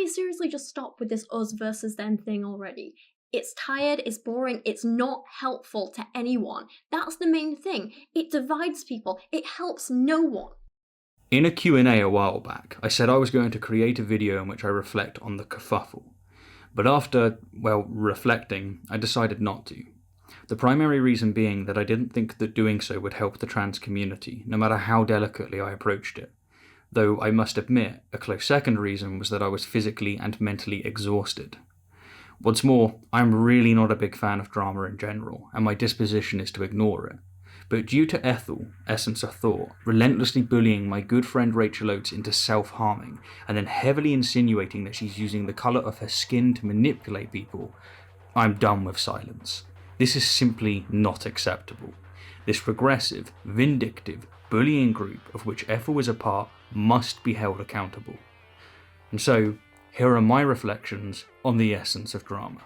we seriously just stop with this us versus them thing already? It's tired, it's boring, it's not helpful to anyone. That's the main thing. It divides people. It helps no one. In a Q&A a while back, I said I was going to create a video in which I reflect on the kerfuffle. But after, reflecting, I decided not to. The primary reason being that I didn't think that doing so would help the trans community, no matter how delicately I approached it. Though I must admit, a close second reason was that I was physically and mentally exhausted. What's more, I'm really not a big fan of drama in general, and my disposition is to ignore it. But due to Ethel, Essence of Thought, relentlessly bullying my good friend Rachel Oates into self-harming, and then heavily insinuating that she's using the colour of her skin to manipulate people, I'm done with silence. This is simply not acceptable. This regressive, vindictive, bullying group of which Ethel is a part must be held accountable. And so, here are my reflections on the essence of drama.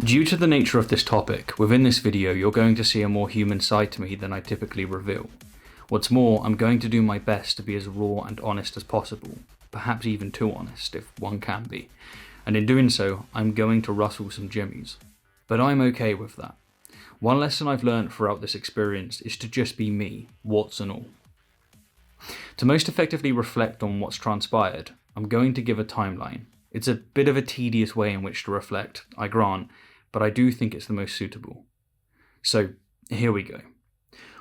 Due to the nature of this topic, within this video you're going to see a more human side to me than I typically reveal. What's more, I'm going to do my best to be as raw and honest as possible, perhaps even too honest if one can be, and in doing so I'm going to rustle some jimmies. But I'm okay with that. One lesson I've learned throughout this experience is to just be me, warts and all. To most effectively reflect on what's transpired, I'm going to give a timeline. It's a bit of a tedious way in which to reflect, I grant, but I do think it's the most suitable. So, here we go.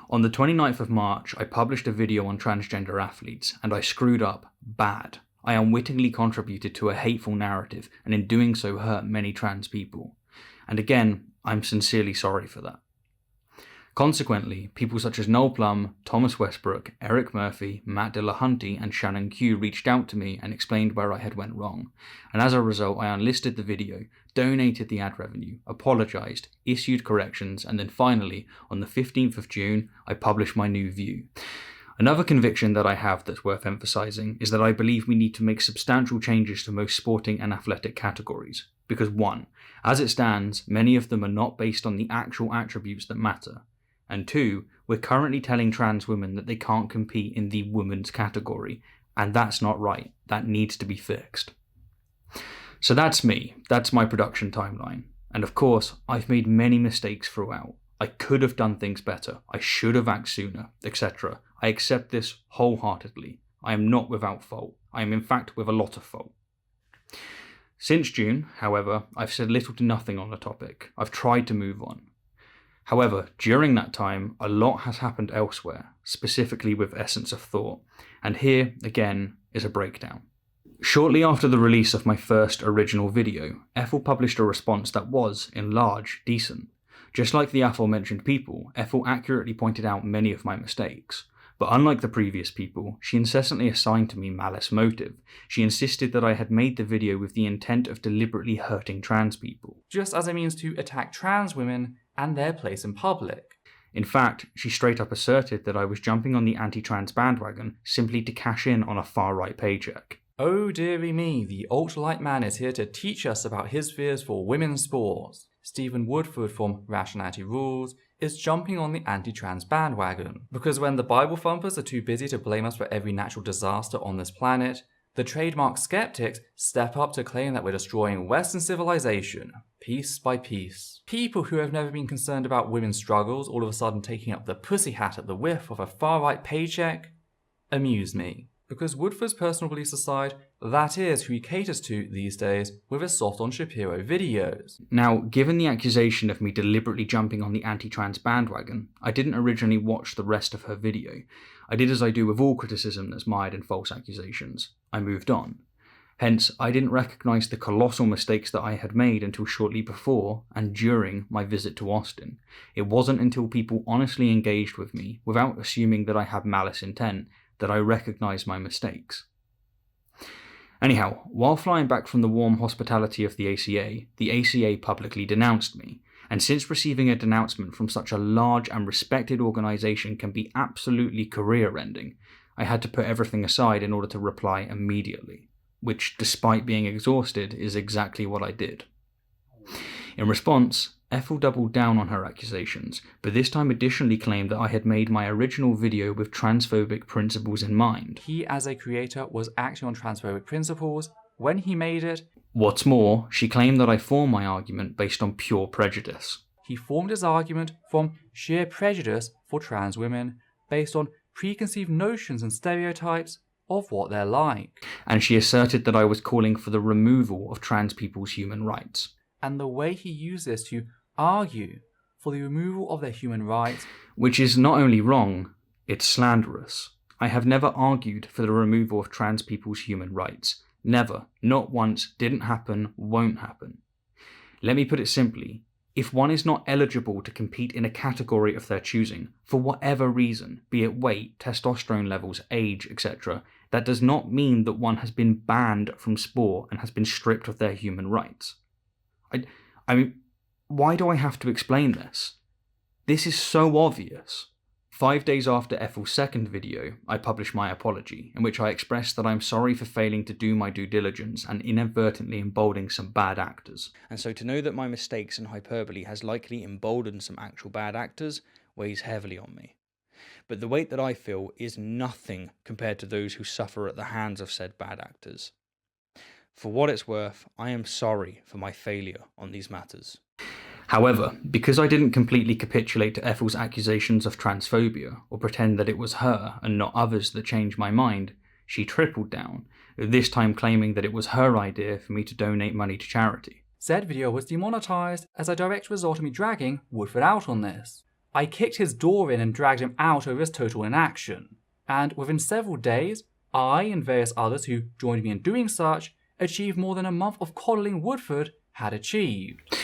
On the 29th of March, I published a video on transgender athletes, and I screwed up bad. I unwittingly contributed to a hateful narrative, and in doing so hurt many trans people. And again, I'm sincerely sorry for that. Consequently, people such as Noel Plum, Thomas Westbrook, Eric Murphy, Matt Dillahunty and Shannon Q reached out to me and explained where I had went wrong, and as a result I unlisted the video, donated the ad revenue, apologised, issued corrections, and then finally, on the 15th of June, I published my new view. Another conviction that I have that's worth emphasising is that I believe we need to make substantial changes to most sporting and athletic categories, because 1, as it stands, many of them are not based on the actual attributes that matter, and 2, we're currently telling trans women that they can't compete in the women's category, and that's not right. That needs to be fixed. So that's me. That's my production timeline. And of course, I've made many mistakes throughout. I could have done things better. I should have acted sooner, etc. I accept this wholeheartedly. I am not without fault. I am in fact with a lot of fault. Since June, however, I've said little to nothing on the topic. I've tried to move on. However, during that time, a lot has happened elsewhere, specifically with Essence of Thought, and here, again, is a breakdown. Shortly after the release of my first original video, Ethel published a response that was, in large, decent. Just like the aforementioned people, Ethel accurately pointed out many of my mistakes. But unlike the previous people, she incessantly assigned to me malice motive. She insisted that I had made the video with the intent of deliberately hurting trans people, just as a means to attack trans women and their place in public. In fact, she straight up asserted that I was jumping on the anti-trans bandwagon simply to cash in on a far-right paycheck. Oh dearie me, the alt-right man is here to teach us about his fears for women's sports. Stephen Woodford from Rationality Rules is jumping on the anti-trans bandwagon. Because when the Bible thumpers are too busy to blame us for every natural disaster on this planet, the trademark skeptics step up to claim that we're destroying Western civilization, piece by piece. People who have never been concerned about women's struggles all of a sudden taking up the pussy hat at the whiff of a far-right paycheck amuse me. Because Woodford's personal beliefs aside, that is who he caters to these days with his Soft on Shapiro videos. Now, given the accusation of me deliberately jumping on the anti-trans bandwagon, I didn't originally watch the rest of her video. I did as I do with all criticism that's mired in false accusations. I moved on. Hence, I didn't recognise the colossal mistakes that I had made until shortly before and during my visit to Austin. It wasn't until people honestly engaged with me, without assuming that I had malice intent, that I recognised my mistakes. Anyhow, while flying back from the warm hospitality of the ACA publicly denounced me, and since receiving a denouncement from such a large and respected organisation can be absolutely career-ending, I had to put everything aside in order to reply immediately, which, despite being exhausted, is exactly what I did. In response, Ethel doubled down on her accusations, but this time additionally claimed that I had made my original video with transphobic principles in mind. He, as a creator, was acting on transphobic principles when he made it. What's more, she claimed that I formed my argument based on pure prejudice. He formed his argument from sheer prejudice for trans women, based on preconceived notions and stereotypes of what they're like. And she asserted that I was calling for the removal of trans people's human rights. And the way he used this to argue for the removal of their human rights, which is not only wrong, it's slanderous. I have never argued for the removal of trans people's human rights. Never. Not once. Didn't happen. Won't happen. Let me put it simply. If one is not eligible to compete in a category of their choosing, for whatever reason, be it weight, testosterone levels, age, etc., that does not mean that one has been banned from sport and has been stripped of their human rights. I mean, why do I have to explain this? This is so obvious. 5 days after Ethel's second video, I published my apology, in which I expressed that I'm sorry for failing to do my due diligence and inadvertently emboldening some bad actors. And so to know that my mistakes and hyperbole has likely emboldened some actual bad actors weighs heavily on me. But the weight that I feel is nothing compared to those who suffer at the hands of said bad actors. For what it's worth, I am sorry for my failure on these matters. However, because I didn't completely capitulate to Ethel's accusations of transphobia, or pretend that it was her and not others that changed my mind, she tripled down, this time claiming that it was her idea for me to donate money to charity. Said video was demonetized as a direct result of me dragging Woodford out on this. I kicked his door in and dragged him out over his total inaction, and within several days, I and various others who joined me in doing such achieved more than a month of coddling Woodford had achieved.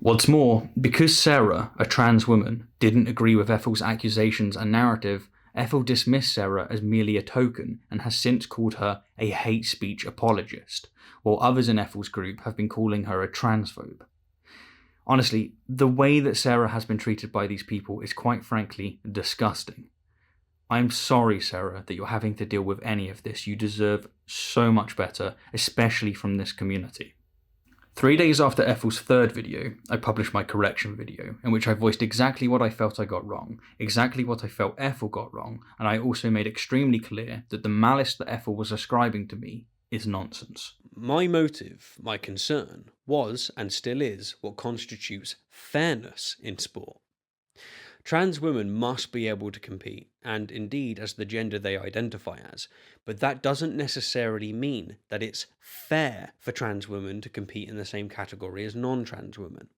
What's more, because Sarah, a trans woman, didn't agree with Ethel's accusations and narrative, Ethel dismissed Sarah as merely a token and has since called her a hate speech apologist, while others in Ethel's group have been calling her a transphobe. Honestly, the way that Sarah has been treated by these people is quite frankly disgusting. I'm sorry, Sarah, that you're having to deal with any of this. You deserve so much better, especially from this community. 3 days after Ethel's third video, I published my correction video, in which I voiced exactly what I felt I got wrong, exactly what I felt Ethel got wrong, and I also made extremely clear that the malice that Ethel was ascribing to me is nonsense. My motive, my concern, was and still is what constitutes fairness in sport. Trans women must be able to compete, and indeed as the gender they identify as, but that doesn't necessarily mean that it's fair for trans women to compete in the same category as non-trans women.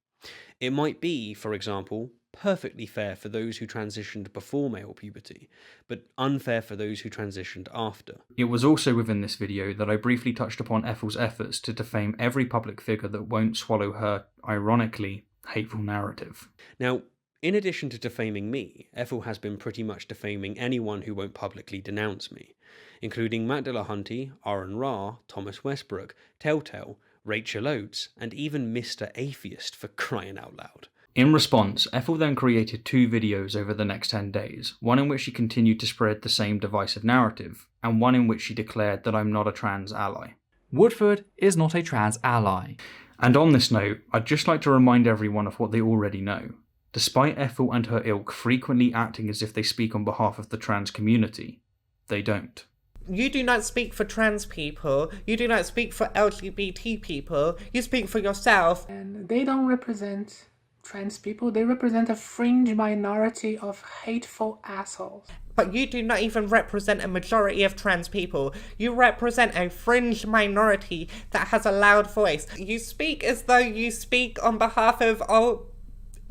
It might be, for example, perfectly fair for those who transitioned before male puberty, but unfair for those who transitioned after. It was also within this video that I briefly touched upon Ethel's efforts to defame every public figure that won't swallow her, ironically, hateful narrative. Now, in addition to defaming me, Ethel has been pretty much defaming anyone who won't publicly denounce me, including Matt Dillahunty, Aaron Ra, Thomas Westbrook, Telltale, Rachel Oates, and even Mr. Atheist, for crying out loud. In response, Ethel then created 2 videos over the next 10 days, one in which she continued to spread the same divisive narrative, and one in which she declared that I'm not a trans ally. Woodford is not a trans ally. And on this note, I'd just like to remind everyone of what they already know. Despite Ethel and her ilk frequently acting as if they speak on behalf of the trans community, they don't. You do not speak for trans people. You do not speak for LGBT people. You speak for yourself. And they don't represent trans people. They represent a fringe minority of hateful assholes. But you do not even represent a majority of trans people. You represent a fringe minority that has a loud voice. You speak as though you speak on behalf of all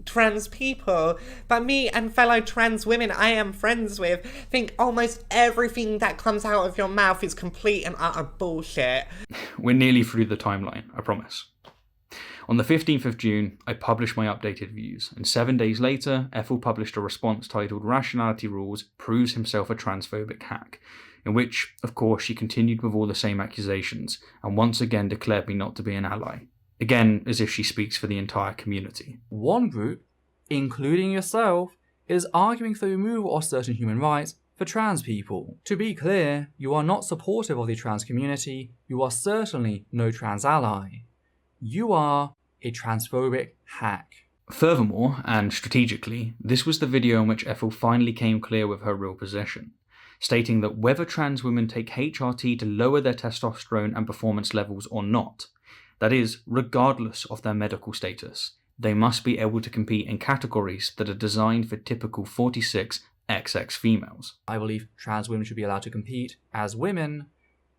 trans people, but me and fellow trans women I am friends with think almost everything that comes out of your mouth is complete and utter bullshit. We're nearly through the timeline, I promise. On the 15th of June, I published my updated views, and 7 days later, Ethel published a response titled Rationality Rules Proves Himself a Transphobic Hack, in which, of course, she continued with all the same accusations, and once again declared me not to be an ally. Again, as if she speaks for the entire community. One group, including yourself, is arguing for the removal of certain human rights for trans people. To be clear, you are not supportive of the trans community, you are certainly no trans ally. You are a transphobic hack. Furthermore, and strategically, this was the video in which Ethel finally came clear with her real position, stating that whether trans women take HRT to lower their testosterone and performance levels or not, that is, regardless of their medical status, they must be able to compete in categories that are designed for typical 46XX females. I believe trans women should be allowed to compete as women,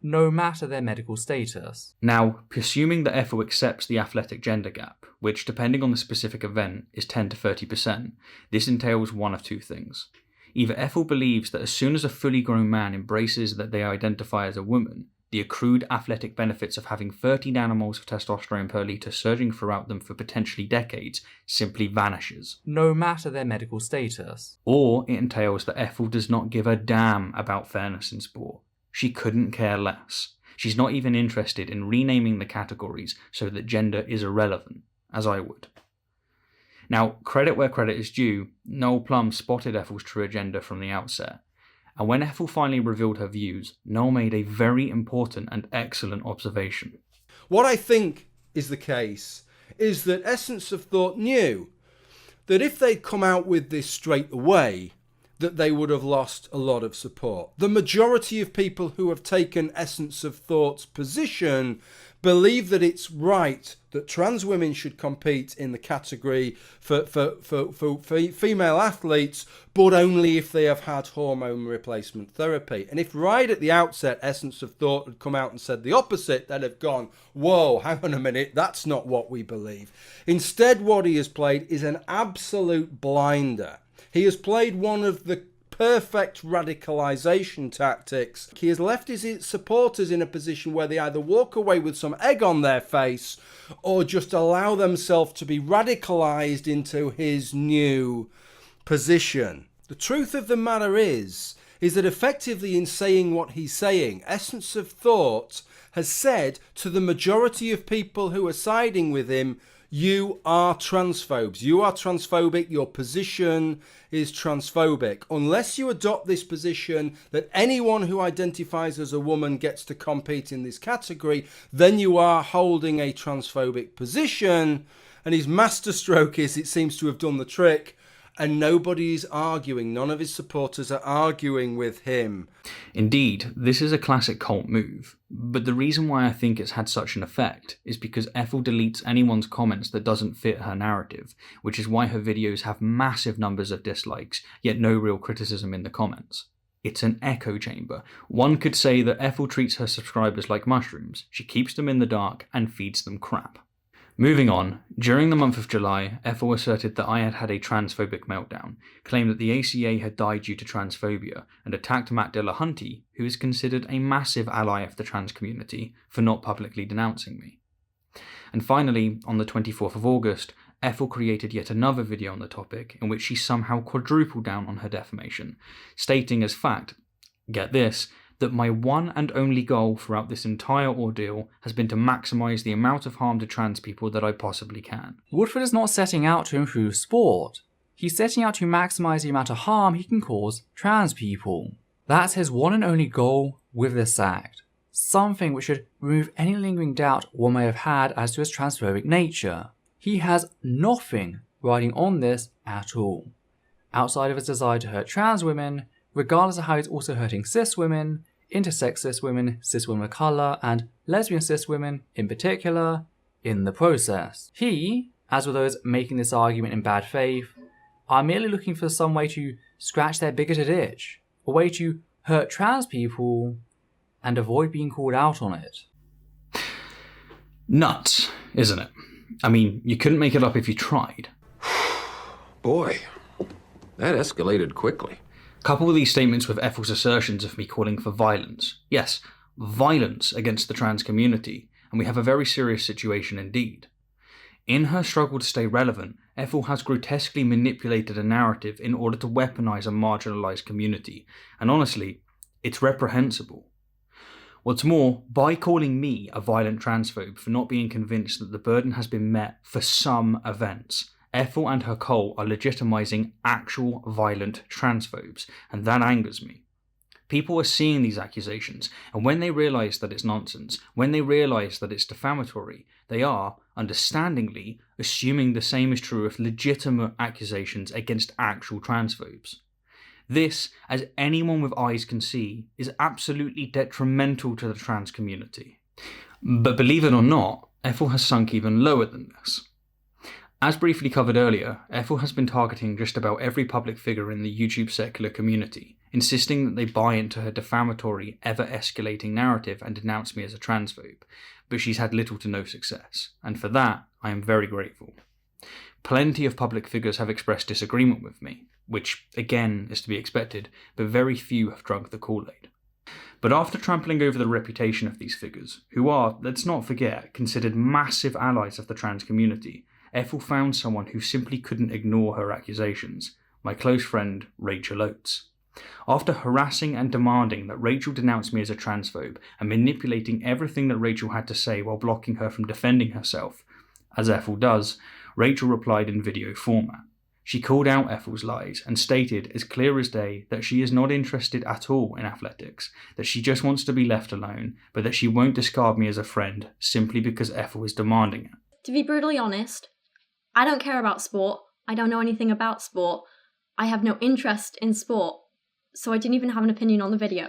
no matter their medical status. Now, assuming that Ethel accepts the athletic gender gap, which depending on the specific event is 10 to 30%, this entails one of two things. Either Ethel believes that as soon as a fully grown man embraces that they identify as a woman, the accrued athletic benefits of having 30 nanomoles of testosterone per litre surging throughout them for potentially decades simply vanishes. No matter their medical status. Or it entails that Ethel does not give a damn about fairness in sport. She couldn't care less. She's not even interested in renaming the categories so that gender is irrelevant, as I would. Now, credit where credit is due, Noel Plum spotted Ethel's true agenda from the outset. And when Ethel finally revealed her views, Noel made a very important and excellent observation. What I think is the case is that Essence of Thought knew that if they'd come out with this straight away, that they would have lost a lot of support. The majority of people who have taken Essence of Thought's position believe that it's right that trans women should compete in the category for female athletes, but only if they have had hormone replacement therapy. And if right at the outset Essence of Thought had come out and said the opposite, they'd have gone, whoa, hang on a minute, that's not what we believe. Instead, what he has played is an absolute blinder. He has played one of the perfect radicalisation tactics. He has left his supporters in a position where they either walk away with some egg on their face or just allow themselves to be radicalised into his new position. The truth of the matter is that effectively in saying what he's saying, Essence of Thought has said to the majority of people who are siding with him, you are transphobes. You are transphobic. Your position is transphobic. Unless you adopt this position that anyone who identifies as a woman gets to compete in this category, then you are holding a transphobic position. And his masterstroke is it seems to have done the trick. And nobody is arguing. None of his supporters are arguing with him. Indeed, this is a classic cult move, but the reason why I think it's had such an effect is because Ethel deletes anyone's comments that doesn't fit her narrative, which is why her videos have massive numbers of dislikes, yet no real criticism in the comments. It's an echo chamber. One could say that Ethel treats her subscribers like mushrooms. She keeps them in the dark and feeds them crap. Moving on, during the month of July, Ethel asserted that I had had a transphobic meltdown, claimed that the ACA had died due to transphobia, and attacked Matt Dillahunty, who is considered a massive ally of the trans community, for not publicly denouncing me. And finally, on the 24th of August, Ethel created yet another video on the topic in which she somehow quadrupled down on her defamation, stating as fact, get this, that my one and only goal throughout this entire ordeal has been to maximise the amount of harm to trans people that I possibly can. Woodford is not setting out to improve sport. He's setting out to maximise the amount of harm he can cause trans people. That's his one and only goal with this act. Something which should remove any lingering doubt one may have had as to his transphobic nature. He has nothing riding on this at all, outside of his desire to hurt trans women, regardless of how he's also hurting cis women, intersex cis women of colour, and lesbian cis women in particular, in the process. He, as with those making this argument in bad faith, are merely looking for some way to scratch their bigoted itch, a way to hurt trans people and avoid being called out on it. Nuts, isn't it? I mean, you couldn't make it up if you tried. Boy, that escalated quickly. Couple these statements with Ethel's assertions of me calling for violence. Yes, violence against the trans community, and we have a very serious situation indeed. In her struggle to stay relevant, Ethel has grotesquely manipulated a narrative in order to weaponize a marginalized community, and honestly, it's reprehensible. What's more, by calling me a violent transphobe for not being convinced that the burden has been met for some events, Ethel and her cult are legitimizing actual violent transphobes, and that angers me. People are seeing these accusations, and when they realize that it's nonsense, when they realize that it's defamatory, they are, understandingly, assuming the same is true of legitimate accusations against actual transphobes. This, as anyone with eyes can see, is absolutely detrimental to the trans community. But believe it or not, Ethel has sunk even lower than this. As briefly covered earlier, Ethel has been targeting just about every public figure in the YouTube secular community, insisting that they buy into her defamatory, ever-escalating narrative and denounce me as a transphobe, but she's had little to no success, and for that, I am very grateful. Plenty of public figures have expressed disagreement with me, which, again, is to be expected, but very few have drunk the Kool-Aid. But after trampling over the reputation of these figures, who are, let's not forget, considered massive allies of the trans community, Ethel found someone who simply couldn't ignore her accusations, my close friend Rachel Oates. After harassing and demanding that Rachel denounce me as a transphobe and manipulating everything that Rachel had to say while blocking her from defending herself, as Ethel does, Rachel replied in video format. She called out Ethel's lies and stated as clear as day that she is not interested at all in athletics, that she just wants to be left alone, but that she won't discard me as a friend simply because Ethel is demanding it. To be brutally honest, I don't care about sport. I don't know anything about sport. I have no interest in sport, so I didn't even have an opinion on the video.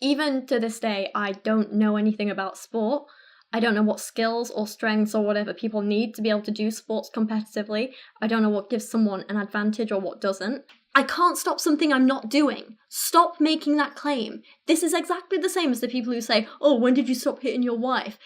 Even to this day, I don't know anything about sport. I don't know what skills or strengths or whatever people need to be able to do sports competitively. I don't know what gives someone an advantage or what doesn't. I can't stop something I'm not doing. Stop making that claim. This is exactly the same as the people who say, oh, when did you stop hitting your wife?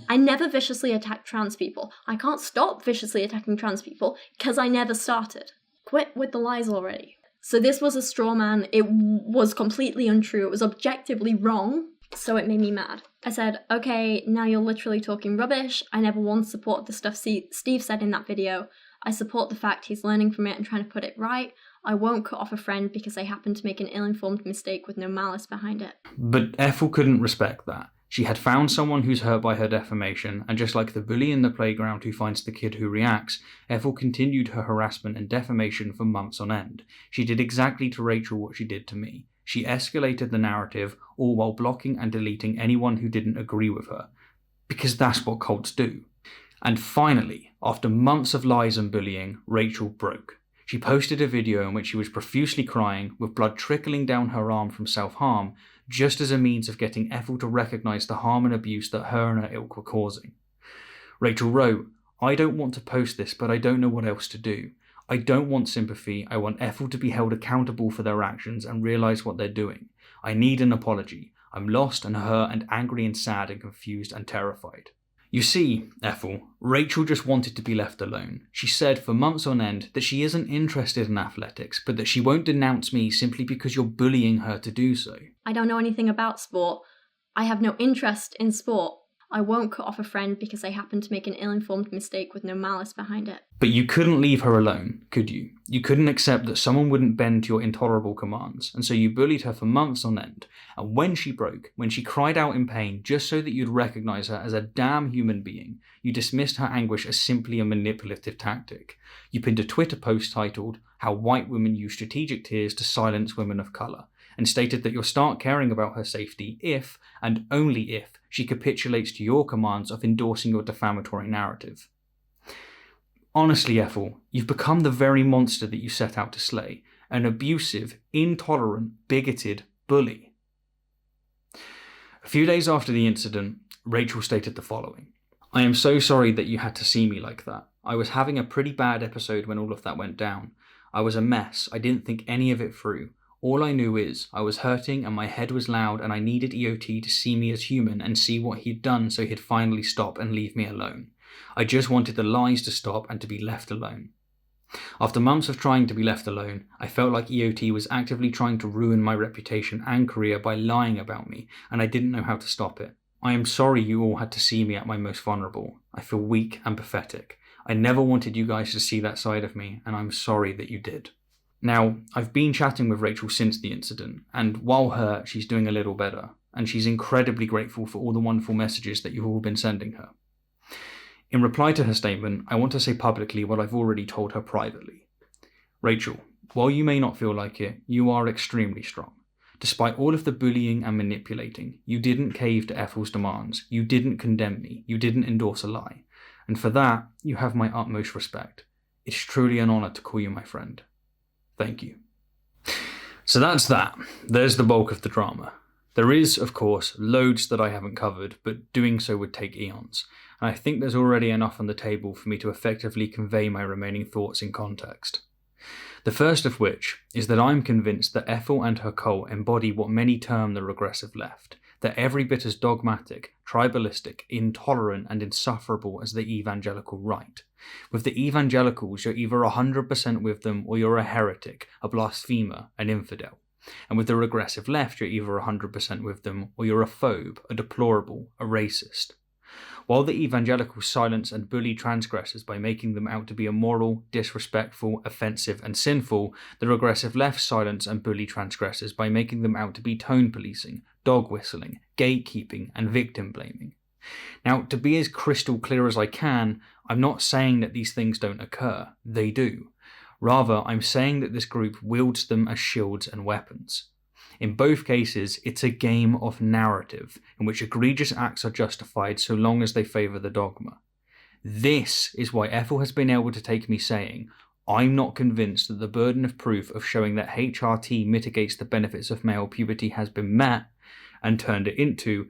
I never viciously attack trans people. I can't stop viciously attacking trans people because I never started. Quit with the lies already. So this was a straw man. It was completely untrue. It was objectively wrong. So it made me mad. I said, okay, now you're literally talking rubbish. I never once supported the stuff Steve said in that video. I support the fact he's learning from it and trying to put it right. I won't cut off a friend because they happen to make an ill-informed mistake with no malice behind it. But Ethel couldn't respect that. She had found someone who's hurt by her defamation, and just like the bully in the playground who finds the kid who reacts, Ethel continued her harassment and defamation for months on end. She did exactly to Rachel what she did to me. She escalated the narrative, all while blocking and deleting anyone who didn't agree with her. Because that's what cults do. And finally, after months of lies and bullying, Rachel broke. She posted a video in which she was profusely crying, with blood trickling down her arm from self-harm, just as a means of getting Ethel to recognise the harm and abuse that her and her ilk were causing. Rachel wrote, I don't want to post this, but I don't know what else to do. I don't want sympathy. I want Ethel to be held accountable for their actions and realise what they're doing. I need an apology. I'm lost and hurt and angry and sad and confused and terrified. You see, Ethel, Rachel just wanted to be left alone. She said for months on end that she isn't interested in athletics, but that she won't denounce me simply because you're bullying her to do so. I don't know anything about sport. I have no interest in sport. I won't cut off a friend because they happen to make an ill-informed mistake with no malice behind it. But you couldn't leave her alone, could you? You couldn't accept that someone wouldn't bend to your intolerable commands, and so you bullied her for months on end. And when she broke, when she cried out in pain just so that you'd recognise her as a damn human being, you dismissed her anguish as simply a manipulative tactic. You pinned a Twitter post titled, How White Women Use Strategic Tears to Silence Women of Colour, and stated that you'll start caring about her safety if, and only if, she capitulates to your commands of endorsing your defamatory narrative. Honestly, Ethel, you've become the very monster that you set out to slay, an abusive, intolerant, bigoted bully. A few days after the incident, Rachel stated the following. I am so sorry that you had to see me like that. I was having a pretty bad episode when all of that went down. I was a mess. I didn't think any of it through. All I knew is I was hurting and my head was loud and I needed EOT to see me as human and see what he'd done so he'd finally stop and leave me alone. I just wanted the lies to stop and to be left alone. After months of trying to be left alone, I felt like EOT was actively trying to ruin my reputation and career by lying about me, and I didn't know how to stop it. I am sorry you all had to see me at my most vulnerable. I feel weak and pathetic. I never wanted you guys to see that side of me, and I'm sorry that you did. Now, I've been chatting with Rachel since the incident, and while hurt, she's doing a little better, and she's incredibly grateful for all the wonderful messages that you've all been sending her. In reply to her statement, I want to say publicly what I've already told her privately. Rachel, while you may not feel like it, you are extremely strong. Despite all of the bullying and manipulating, you didn't cave to Ethel's demands, you didn't condemn me, you didn't endorse a lie. And for that, you have my utmost respect. It's truly an honour to call you my friend. Thank you. So that's that. There's the bulk of the drama. There is, of course, loads that I haven't covered, but doing so would take eons, and I think there's already enough on the table for me to effectively convey my remaining thoughts in context. The first of which is that I'm convinced that Ethel and her cult embody what many term the regressive left. They're every bit as dogmatic, tribalistic, intolerant and insufferable as the evangelical right. With the evangelicals, you're either 100% with them or you're a heretic, a blasphemer, an infidel. And with the regressive left, you're either 100% with them or you're a phobe, a deplorable, a racist. While the evangelicals silence and bully transgressors by making them out to be immoral, disrespectful, offensive and sinful, the regressive left silence and bully transgressors by making them out to be tone policing, dog whistling, gatekeeping and victim blaming. Now, to be as crystal clear as I can, I'm not saying that these things don't occur. They do. Rather, I'm saying that this group wields them as shields and weapons. In both cases, it's a game of narrative, in which egregious acts are justified so long as they favour the dogma. This is why Ethel has been able to take me saying, I'm not convinced that the burden of proof of showing that HRT mitigates the benefits of male puberty has been met, and turned it into,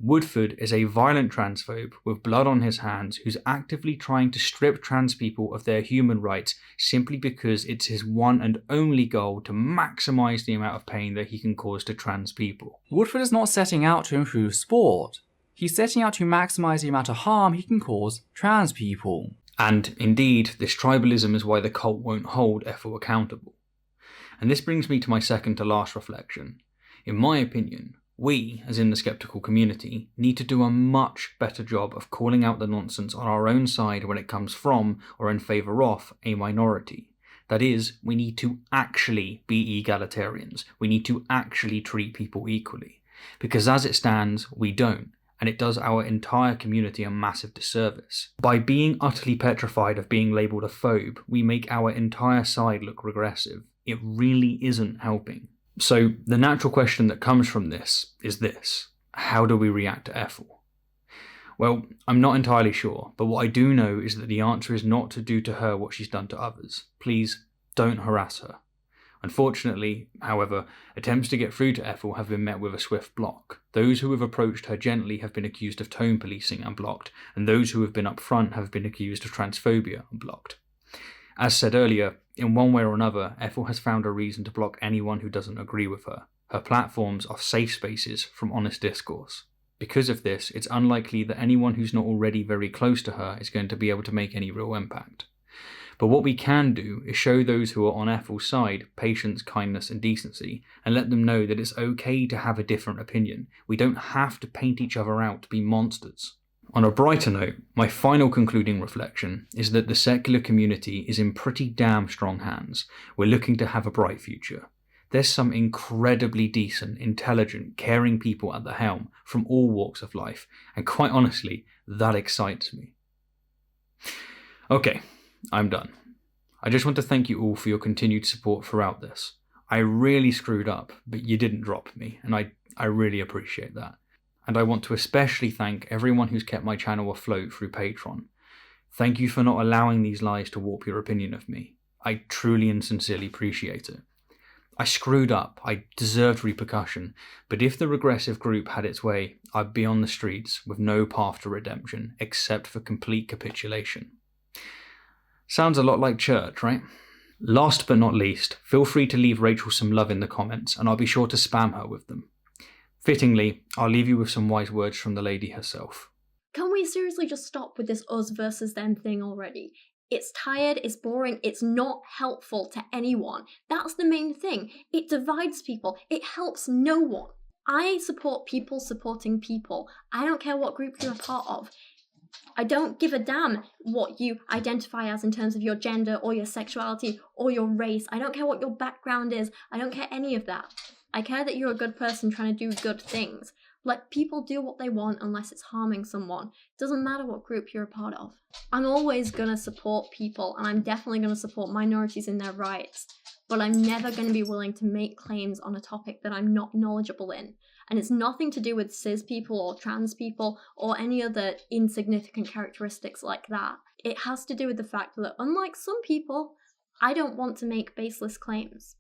Woodford is a violent transphobe with blood on his hands who's actively trying to strip trans people of their human rights simply because it's his one and only goal to maximise the amount of pain that he can cause to trans people. Woodford is not setting out to improve sport. He's setting out to maximise the amount of harm he can cause trans people. And indeed, this tribalism is why the cult won't hold Ethel accountable. And this brings me to my second to last reflection. In my opinion, we, as in the skeptical community, need to do a much better job of calling out the nonsense on our own side when it comes from, or in favour of, a minority. That is, we need to actually be egalitarians. We need to actually treat people equally. Because as it stands, we don't, and it does our entire community a massive disservice. By being utterly petrified of being labelled a phobe, we make our entire side look regressive. It really isn't helping. So the natural question that comes from this is this: how do we react to Ethel? Well, I'm not entirely sure, but what I do know is that the answer is not to do to her what she's done to others. Please don't harass her. Unfortunately, however, attempts to get through to Ethel have been met with a swift block. Those who have approached her gently have been accused of tone policing and blocked, and those who have been upfront have been accused of transphobia and blocked. As said earlier, in one way or another, Ethel has found a reason to block anyone who doesn't agree with her. Her platforms are safe spaces from honest discourse. Because of this, it's unlikely that anyone who's not already very close to her is going to be able to make any real impact. But what we can do is show those who are on Ethel's side patience, kindness and decency, and let them know that it's okay to have a different opinion. We don't have to paint each other out to be monsters. On a brighter note, my final concluding reflection is that the secular community is in pretty damn strong hands. We're looking to have a bright future. There's some incredibly decent, intelligent, caring people at the helm from all walks of life, and quite honestly, that excites me. Okay, I'm done. I just want to thank you all for your continued support throughout this. I really screwed up, but you didn't drop me, and I really appreciate that. And I want to especially thank everyone who's kept my channel afloat through Patreon. Thank you for not allowing these lies to warp your opinion of me. I truly and sincerely appreciate it. I screwed up, I deserved repercussion, but if the regressive group had its way, I'd be on the streets with no path to redemption except for complete capitulation. Sounds a lot like church, right? Last but not least, feel free to leave Rachel some love in the comments and I'll be sure to spam her with them. Fittingly, I'll leave you with some wise words from the lady herself. Can we seriously just stop with this us versus them thing already? It's tired, it's boring, it's not helpful to anyone. That's the main thing. It divides people. It helps no one. I support people supporting people. I don't care what group you're a part of. I don't give a damn what you identify as in terms of your gender or your sexuality or your race. I don't care what your background is. I don't care any of that. I care that you're a good person trying to do good things. Let people do what they want unless it's harming someone. Doesn't matter what group you're a part of. I'm always going to support people, and I'm definitely going to support minorities in their rights. but I'm never going to be willing to make claims on a topic that I'm not knowledgeable in. And it's nothing to do with cis people or trans people or any other insignificant characteristics like that. It has to do with the fact that, unlike some people, I don't want to make baseless claims.